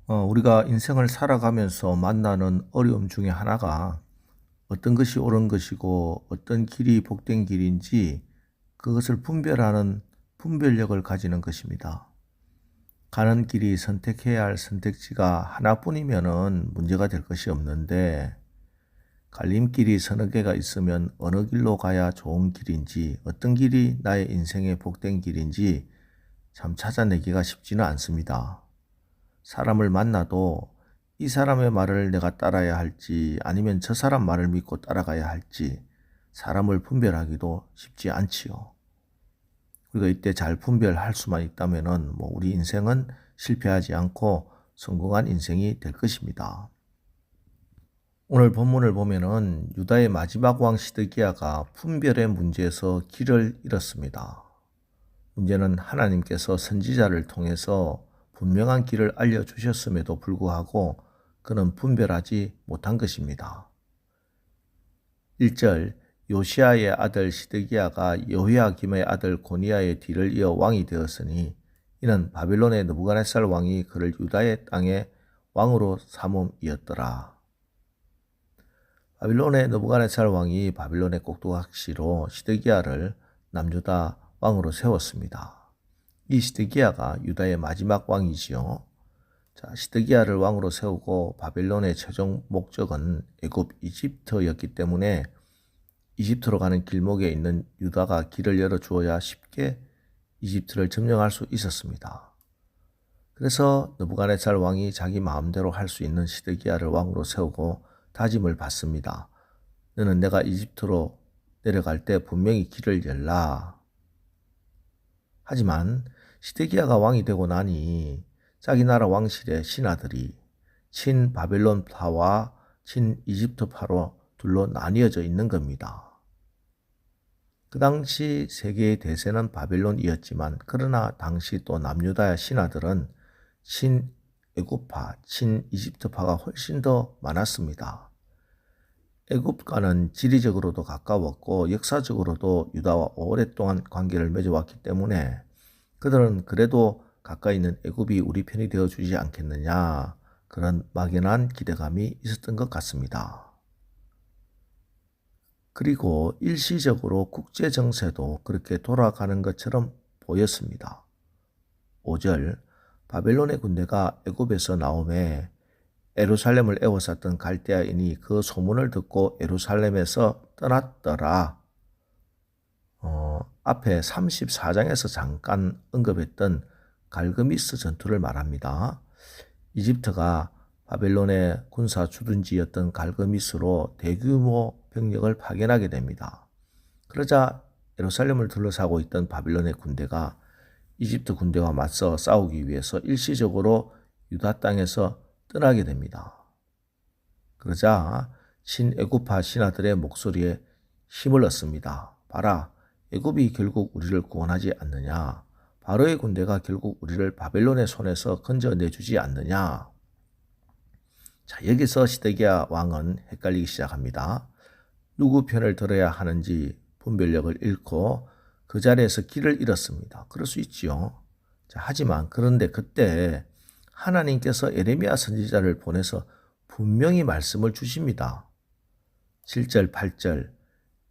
우리가 인생을 살아가면서 만나는 어려움 중에 하나가 어떤 것이 옳은 것이고 어떤 길이 복된 길인지 그것을 분별하는 분별력을 가지는 것입니다. 가는 길이 선택해야 할 선택지가 하나뿐이면 문제가 될 것이 없는데 갈림길이 서너 개가 있으면 어느 길로 가야 좋은 길인지 어떤 길이 나의 인생의 복된 길인지 참 찾아내기가 쉽지는 않습니다. 사람을 만나도 이 사람의 말을 내가 따라야 할지 아니면 저 사람 말을 믿고 따라가야 할지 사람을 분별하기도 쉽지 않지요. 우리가 이때 잘 분별할 수만 있다면은 우리 인생은 실패하지 않고 성공한 인생이 될 것입니다. 오늘 본문을 보면은 유다의 마지막 왕 시드기야가 분별의 문제에서 길을 잃었습니다. 문제는 하나님께서 선지자를 통해서 분명한 길을 알려주셨음에도 불구하고 그는 분별하지 못한 것입니다. 1절 요시아의 아들 시드기야가 여호야김의 아들 고니야의 뒤를 이어 왕이 되었으니 이는 바빌론의 느부갓네살 왕이 그를 유다의 땅에 왕으로 삼음이었더라. 바빌론의 느부갓네살 왕이 바빌론의 꼭두각시로 시드기야를 남유다 왕으로 세웠습니다. 이 시드기야가 유다의 마지막 왕이지요. 시드기야를 왕으로 세우고 바벨론의 최종 목적은 애굽 이집트였기 때문에 이집트로 가는 길목에 있는 유다가 길을 열어주어야 쉽게 이집트를 점령할 수 있었습니다. 그래서 느부갓네살 왕이 자기 마음대로 할 수 있는 시드기야를 왕으로 세우고 다짐을 받습니다. 너는 내가 이집트로 내려갈 때 분명히 길을 열라. 하지만 시드기야가 왕이 되고 나니 자기 나라 왕실의 신하들이 친 바벨론파와 친 이집트파로 둘로 나뉘어져 있는 겁니다. 그 당시 세계의 대세는 바벨론이었지만 그러나 당시 또 남유다의 신하들은 친 애굽파, 친 이집트파가 훨씬 더 많았습니다. 애굽과는 지리적으로도 가까웠고 역사적으로도 유다와 오랫동안 관계를 맺어왔기 때문에 그들은 그래도 가까이 있는 애굽이 우리 편이 되어주지 않겠느냐 그런 막연한 기대감이 있었던 것 같습니다. 그리고 일시적으로 국제정세도 그렇게 돌아가는 것처럼 보였습니다. 5절 바벨론의 군대가 애굽에서 나오매 예루살렘을 에워쌌던 갈대아인이 그 소문을 듣고 예루살렘에서 떠났더라. 앞에 34장에서 잠깐 언급했던 갈그미스 전투를 말합니다. 이집트가 바벨론의 군사 주둔지였던 갈그미스로 대규모 병력을 파견하게 됩니다. 그러자 예루살렘을 둘러싸고 있던 바벨론의 군대가 이집트 군대와 맞서 싸우기 위해서 일시적으로 유다 땅에서 떠나게 됩니다. 그러자 친애굽파 신하들의 목소리에 힘을 얻습니다. 봐라, 애굽이 결국 우리를 구원하지 않느냐? 바로의 군대가 결국 우리를 바벨론의 손에서 건져내주지 않느냐? 자, 여기서 시드기야 왕은 헷갈리기 시작합니다. 누구 편을 들어야 하는지 분별력을 잃고 그 자리에서 길을 잃었습니다. 그럴 수 있지요. 자, 하지만 그런데 그때 하나님께서 예레미야 선지자를 보내서 분명히 말씀을 주십니다. 7절, 8절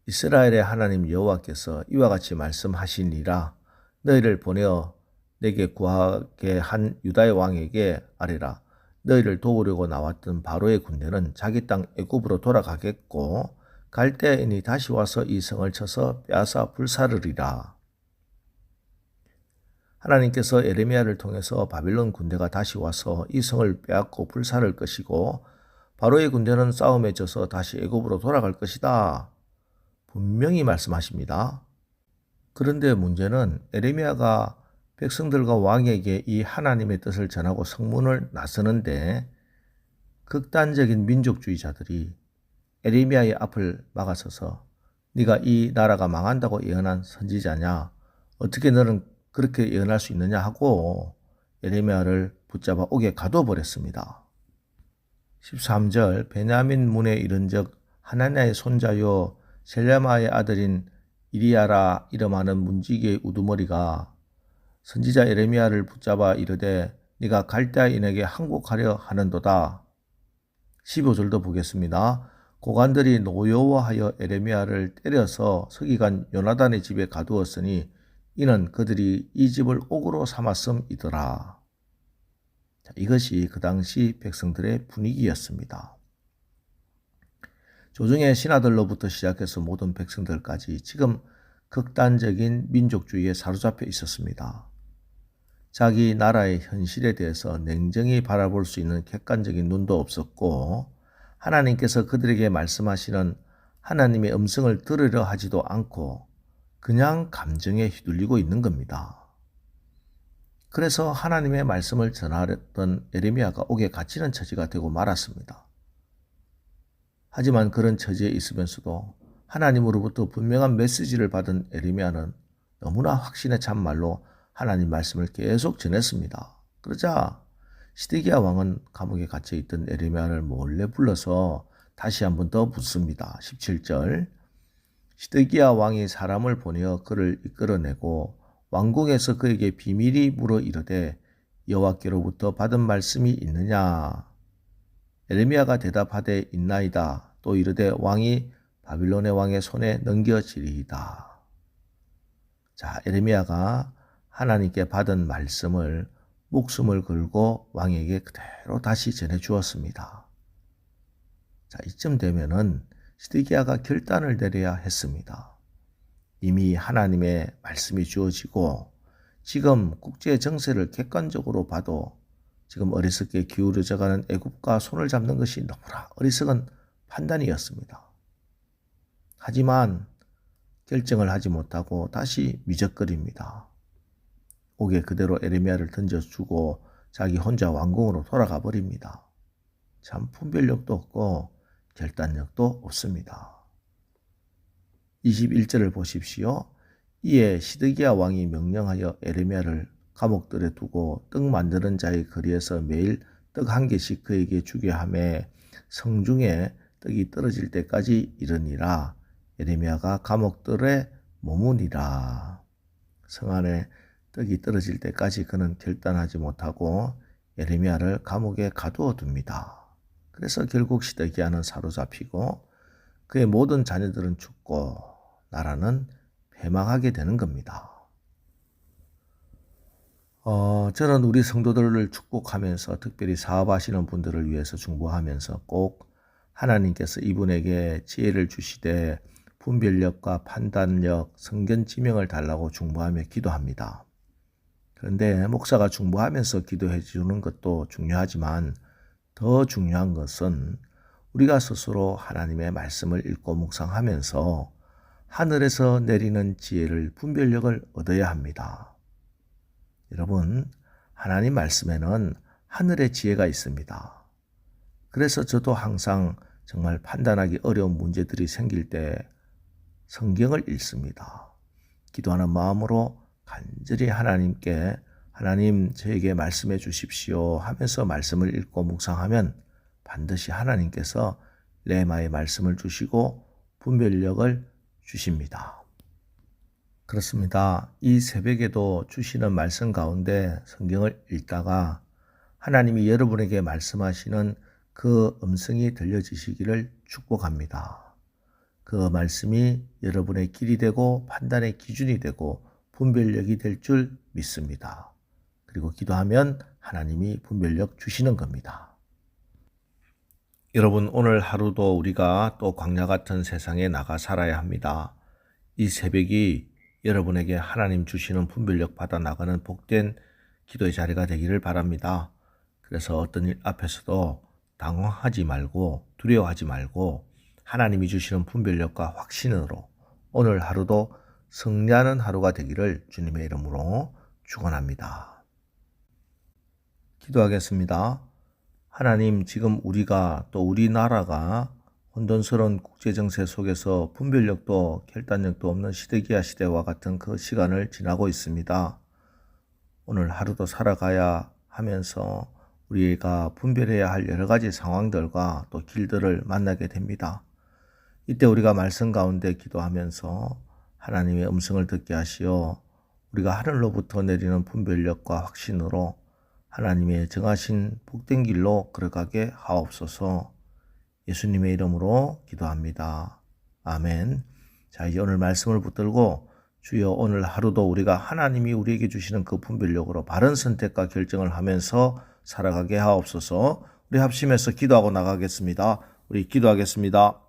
이스라엘의 하나님 여호와께서 이와 같이 말씀하시니라 너희를 보내어 내게 구하게 한 유다의 왕에게 아뢰라. 너희를 도우려고 나왔던 바로의 군대는 자기 땅 애굽으로 돌아가겠고 갈대아인이 다시 와서 이 성을 쳐서 빼앗아 불사르리라. 하나님께서 예레미야를 통해서 바빌론 군대가 다시 와서 이 성을 빼앗고 불사를 것이고 바로의 군대는 싸움에 져서 다시 애굽으로 돌아갈 것이다. 분명히 말씀하십니다. 그런데 문제는 예레미야가 백성들과 왕에게 이 하나님의 뜻을 전하고 성문을 나서는데 극단적인 민족주의자들이 예레미야의 앞을 막아서서 네가 이 나라가 망한다고 예언한 선지자냐? 어떻게 너는 그렇게 예언할 수 있느냐 하고 예레미야를 붙잡아 옥에 가둬버렸습니다. 13절 베냐민 문에 이른즉 하나냐의 손자요 셀레마의 아들인 이리야라 이름하는 문지기의 우두머리가 선지자 예레미야를 붙잡아 이르되 네가 갈대아인에게 항복하려 하는도다. 15절도 보겠습니다. 고관들이 노여워하여 에레미야를 때려서 서기관 요나단의 집에 가두었으니 이는 그들이 이 집을 옥으로 삼았음이더라. 이것이 그 당시 백성들의 분위기였습니다. 조중의 신하들로부터 시작해서 모든 백성들까지 지금 극단적인 민족주의에 사로잡혀 있었습니다. 자기 나라의 현실에 대해서 냉정히 바라볼 수 있는 객관적인 눈도 없었고 하나님께서 그들에게 말씀하시는 하나님의 음성을 들으려 하지도 않고 그냥 감정에 휘둘리고 있는 겁니다. 그래서 하나님의 말씀을 전하던 에레미야가 옥에 갇히는 처지가 되고 말았습니다. 하지만 그런 처지에 있으면서도 하나님으로부터 분명한 메시지를 받은 에레미야는 너무나 확신에 찬 말로 하나님 말씀을 계속 전했습니다. 그러자 시드기야 왕은 감옥에 갇혀있던 에레미야를 몰래 불러서 다시 한 번 더 묻습니다. 17절 시드기야 왕이 사람을 보내어 그를 이끌어내고 왕궁에서 그에게 비밀이 물어 이르되 여호와께로부터 받은 말씀이 있느냐? 에레미야가 대답하되 있나이다. 또 이르되 왕이 바빌론의 왕의 손에 넘겨지리이다. 자, 에레미야가 하나님께 받은 말씀을 목숨을 걸고 왕에게 그대로 다시 전해 주었습니다. 자, 이쯤 되면은 시드기야가 결단을 내려야 했습니다. 이미 하나님의 말씀이 주어지고 지금 국제 정세를 객관적으로 봐도 지금 어리석게 기울어져가는 애굽과 손을 잡는 것이 너무나 어리석은 판단이었습니다. 하지만 결정을 하지 못하고 다시 미적거립니다. 옥에 그대로 에레미야를 던져주고 자기 혼자 왕궁으로 돌아가 버립니다. 참 분별력도 없고 결단력도 없습니다. 21절을 보십시오. 이에 시드기야 왕이 명령하여 에레미야를 감옥들에 두고 떡 만드는 자의 거리에서 매일 떡 한 개씩 그에게 주게 하며 성중에 떡이 떨어질 때까지 이르니라. 에레미야가 감옥들에 머무니라. 성 안에 떡이 떨어질 때까지 그는 결단하지 못하고 에레미야를 감옥에 가두어 둡니다. 그래서 결국 시드기야는 사로잡히고 그의 모든 자녀들은 죽고 나라는 패망하게 되는 겁니다. 저는 우리 성도들을 축복하면서 특별히 사업하시는 분들을 위해서 중보하면서 꼭 하나님께서 이분에게 지혜를 주시되 분별력과 판단력, 성견 지명을 달라고 중보하며 기도합니다. 그런데 목사가 중보하면서 기도해 주는 것도 중요하지만 더 중요한 것은 우리가 스스로 하나님의 말씀을 읽고 묵상하면서 하늘에서 내리는 지혜를 분별력을 얻어야 합니다. 여러분, 하나님 말씀에는 하늘의 지혜가 있습니다. 그래서 저도 항상 정말 판단하기 어려운 문제들이 생길 때 성경을 읽습니다. 기도하는 마음으로 간절히 하나님께 하나님 저에게 말씀해 주십시오 하면서 말씀을 읽고 묵상하면 반드시 하나님께서 레마의 말씀을 주시고 분별력을 주십니다. 그렇습니다. 이 새벽에도 주시는 말씀 가운데 성경을 읽다가 하나님이 여러분에게 말씀하시는 그 음성이 들려지시기를 축복합니다. 그 말씀이 여러분의 길이 되고 판단의 기준이 되고 분별력이 될 줄 믿습니다. 그리고 기도하면 하나님이 분별력 주시는 겁니다. 여러분, 오늘 하루도 우리가 또 광야 같은 세상에 나가 살아야 합니다. 이 새벽이 여러분에게 하나님 주시는 분별력 받아 나가는 복된 기도의 자리가 되기를 바랍니다. 그래서 어떤 일 앞에서도 당황하지 말고 두려워하지 말고 하나님이 주시는 분별력과 확신으로 오늘 하루도 승리하는 하루가 되기를 주님의 이름으로 축원합니다. 기도하겠습니다. 하나님, 지금 우리가 또 우리나라가 혼돈스러운 국제정세 속에서 분별력도 결단력도 없는 시드기야 시대와 같은 그 시간을 지나고 있습니다. 오늘 하루도 살아가야 하면서 우리가 분별해야 할 여러 가지 상황들과 또 길들을 만나게 됩니다. 이때 우리가 말씀 가운데 기도하면서 하나님의 음성을 듣게 하시어 우리가 하늘로부터 내리는 분별력과 확신으로 하나님의 정하신 복된 길로 걸어가게 하옵소서. 예수님의 이름으로 기도합니다. 아멘. 자, 이제 오늘 말씀을 붙들고 주여 오늘 하루도 우리가 하나님이 우리에게 주시는 그 분별력으로 바른 선택과 결정을 하면서 살아가게 하옵소서. 우리 합심해서 기도하고 나가겠습니다. 우리 기도하겠습니다.